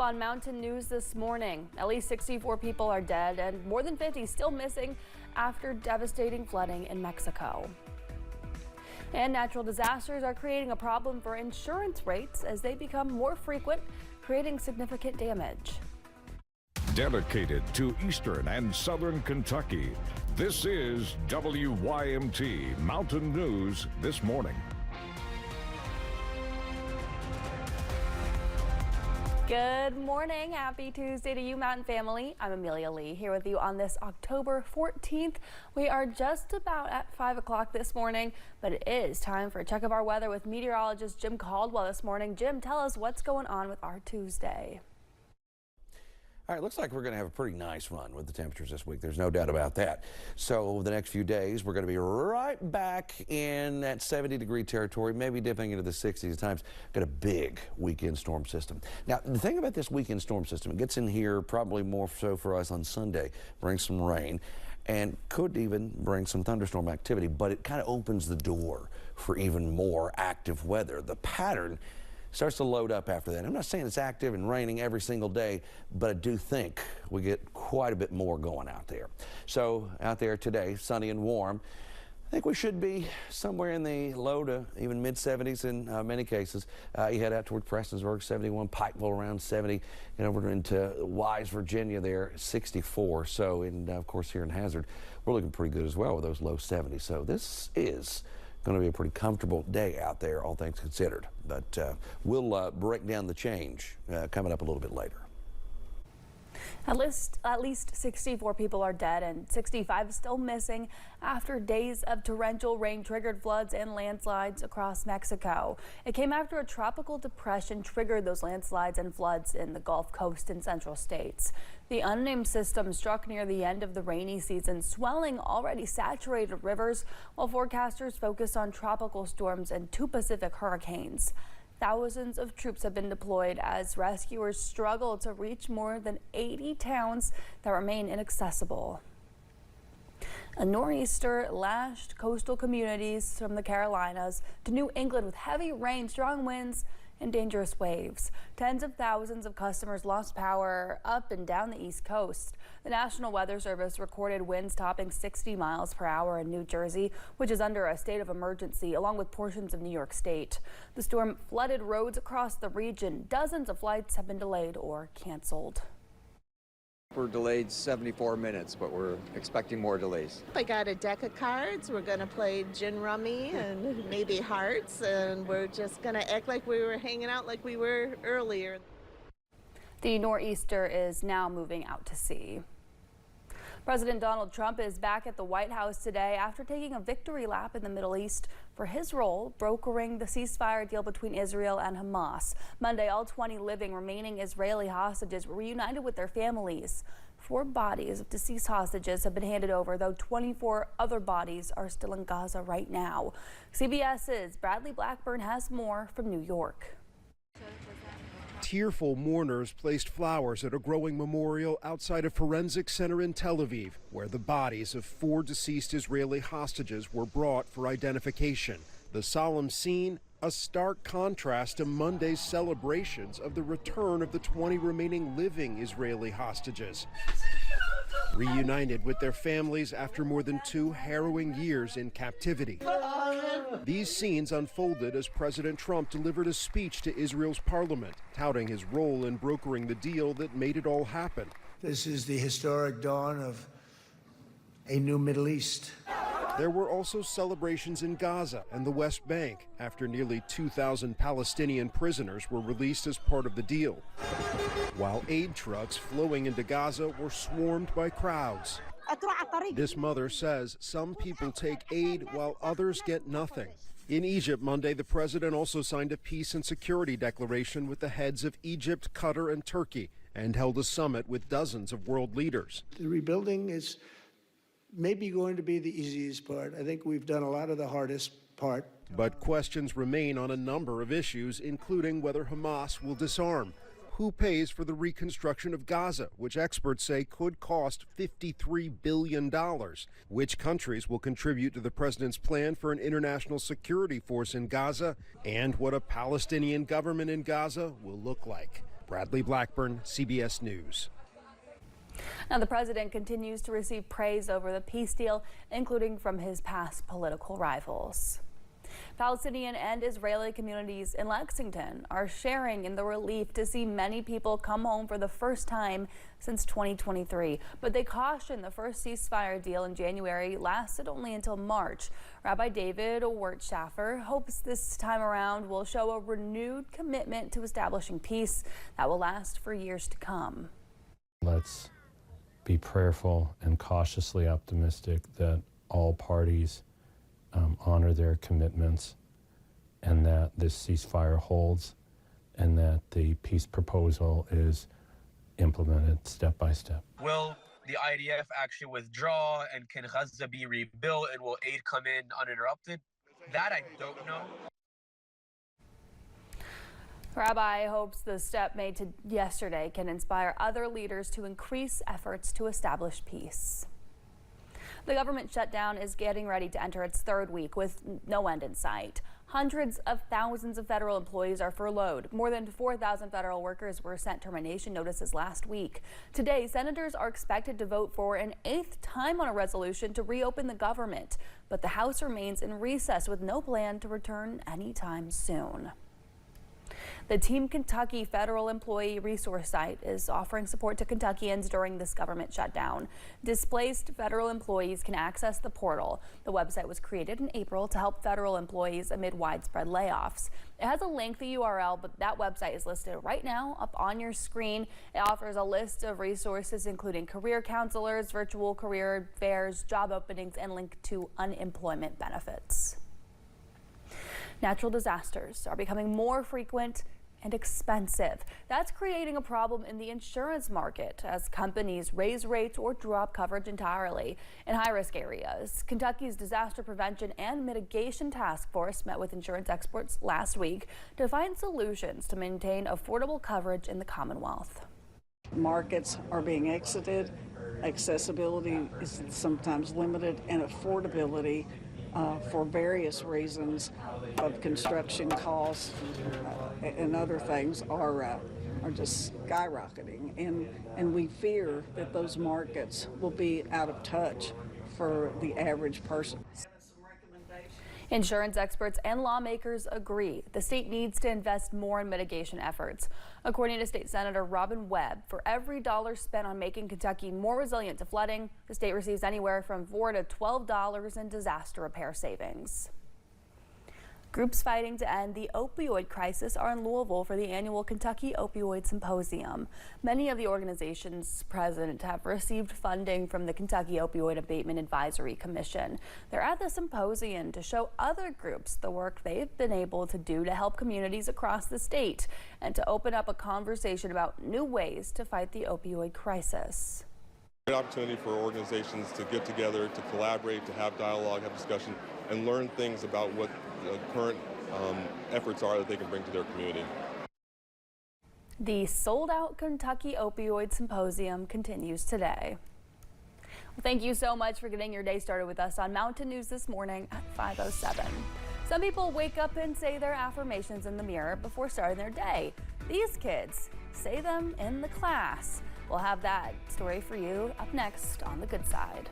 on Mountain News this morning. At least 64 people are dead and more than 50 still missing after devastating flooding in Mexico. And natural disasters are creating a problem for insurance rates as they become more frequent, creating significant damage. Dedicated to Eastern and Southern Kentucky, this is WYMT Mountain News this morning. Good morning. Happy Tuesday to you, Mountain family. I'm Amelia Lee here with you on this October 14th. We are just about at 5 o'clock this morning, but it is time for a check of our weather with meteorologist Jim Caldwell this morning. Jim, tell us what's going on with our Tuesday. All right, looks like we're going to have a pretty nice run with the temperatures this week. There's no doubt about that. So the next few days, we're going to be right back in that 70-degree territory, maybe dipping into the 60s at times. Got a big weekend storm system. Now, the thing about this weekend storm system, it gets in here probably more so for us on Sunday, brings some rain, and could even bring some thunderstorm activity, but it kind of opens the door for even more active weather. The pattern starts to load up after that. I'm not saying it's active and raining every single day, but I do think we get quite a bit more going out there. So out there today, sunny and warm. I think we should be somewhere in the low to even mid-70s in many cases. You head out toward Prestonsburg, 71, Pikeville around 70, and over into Wise, Virginia there, 64. So, and of course here in Hazard, we're looking pretty good as well with those low 70s. So this is going to be a pretty comfortable day out there, all things considered. But we'll break down the change coming up a little bit later. At least 64 people are dead and 65 still missing after days of torrential rain triggered floods and landslides across Mexico. It came after a tropical depression triggered those landslides and floods in the Gulf Coast and central states. The unnamed system struck near the end of the rainy season, swelling already saturated rivers, while forecasters focus on tropical storms and 2 Pacific hurricanes. Thousands of troops have been deployed as rescuers struggle to reach more than 80 towns that remain inaccessible. A nor'easter lashed coastal communities from the Carolinas to New England with heavy rain, strong winds, and dangerous waves. Tens of thousands of customers lost power up and down the East Coast. The National Weather Service recorded winds topping 60 miles per hour in New Jersey, which is under a state of emergency, along with portions of New York State. The storm flooded roads across the region. Dozens of flights have been delayed or canceled. We're delayed 74 minutes, but we're expecting more delays. I got a deck of cards. We're going to play gin rummy and maybe hearts, and we're just going to act like we were hanging out like we were earlier. The nor'easter is now moving out to sea. President Donald Trump is back at the White House today after taking a victory lap in the Middle East for his role brokering the ceasefire deal between Israel and Hamas. Monday, all 20 living remaining Israeli hostages were reunited with their families. 4 bodies of deceased hostages have been handed over, though 24 other bodies are still in Gaza right now. CBS's Bradley Blackburn has more from New York. Tearful mourners placed flowers at a growing memorial outside a forensic center in Tel Aviv, where the bodies of 4 deceased Israeli hostages were brought for identification. The solemn scene, a stark contrast to Monday's celebrations of the return of the 20 remaining living Israeli hostages, reunited with their families after more than 2 harrowing years in captivity. These scenes unfolded as President Trump delivered a speech to Israel's parliament, touting his role in brokering the deal that made it all happen. This is the historic dawn of a new Middle East. There were also celebrations in Gaza and the West Bank after nearly 2,000 Palestinian prisoners were released as part of the deal, while aid trucks flowing into Gaza were swarmed by crowds. This mother says some people take aid while others get nothing. In Egypt Monday, the president also signed a peace and security declaration with the heads of Egypt, Qatar, and Turkey, and held a summit with dozens of world leaders. The rebuilding is maybe going to be the easiest part. I think we've done a lot of the hardest part. But questions remain on a number of issues, including whether Hamas will disarm. Who pays for the reconstruction of Gaza, which experts say could cost $53 billion? Which countries will contribute to the president's plan for an international security force in Gaza? And what a Palestinian government in Gaza will look like. Bradley Blackburn, CBS News. Now, the president continues to receive praise over the peace deal, including from his past political rivals. Palestinian and Israeli communities in Lexington are sharing in the relief to see many people come home for the first time since 2023. But they caution the first ceasefire deal in January lasted only until March. Rabbi David Wertschaffer hopes this time around will show a renewed commitment to establishing peace that will last for years to come. Let's be prayerful and cautiously optimistic that all parties honor their commitments and that this ceasefire holds and that the peace proposal is implemented step by step. Will the IDF actually withdraw, and can Gaza be rebuilt, and will aid come in uninterrupted? That I don't know. Rabbi hopes the step made yesterday can inspire other leaders to increase efforts to establish peace. The government shutdown is getting ready to enter its third week with no end in sight. Hundreds of thousands of federal employees are furloughed. More than 4,000 federal workers were sent termination notices last week. Today, senators are expected to vote for an 8th time on a resolution to reopen the government. But the House remains in recess with no plan to return anytime soon. The Team Kentucky Federal Employee Resource Site is offering support to Kentuckians during this government shutdown. Displaced federal employees can access the portal. The website was created in April to help federal employees amid widespread layoffs. It has a lengthy URL, but that website is listed right now up on your screen. It offers a list of resources, including career counselors, virtual career fairs, job openings, and link to unemployment benefits. Natural disasters are becoming more frequent and expensive. That's creating a problem in the insurance market as companies raise rates or drop coverage entirely. In high-risk areas, Kentucky's Disaster Prevention and Mitigation Task Force met with insurance experts last week to find solutions to maintain affordable coverage in the Commonwealth. Markets are being exited, accessibility is sometimes limited, and affordability for various reasons of construction costs and other things are just skyrocketing, and we fear that those markets will be out of touch for the average person. Insurance experts and lawmakers agree the state needs to invest more in mitigation efforts. According to State Senator Robin Webb, for every dollar spent on making Kentucky more resilient to flooding, the state receives anywhere from $4 to $12 in disaster repair savings. Groups fighting to end the opioid crisis are in Louisville for the annual Kentucky Opioid Symposium. Many of the organizations present have received funding from the Kentucky Opioid Abatement Advisory Commission. They're at the symposium to show other groups the work they've been able to do to help communities across the state and to open up a conversation about new ways to fight the opioid crisis. Great opportunity for organizations to get together, to collaborate, to have dialogue, have discussion, and learn things about what the current efforts are that they can bring to their community. The sold-out Kentucky Opioid Symposium continues today. Well, thank you so much for getting your day started with us on Mountain News this morning at 5:07. Some people wake up and say their affirmations in the mirror before starting their day. These kids say them in the class. We'll have that story for you up next on The Good Side.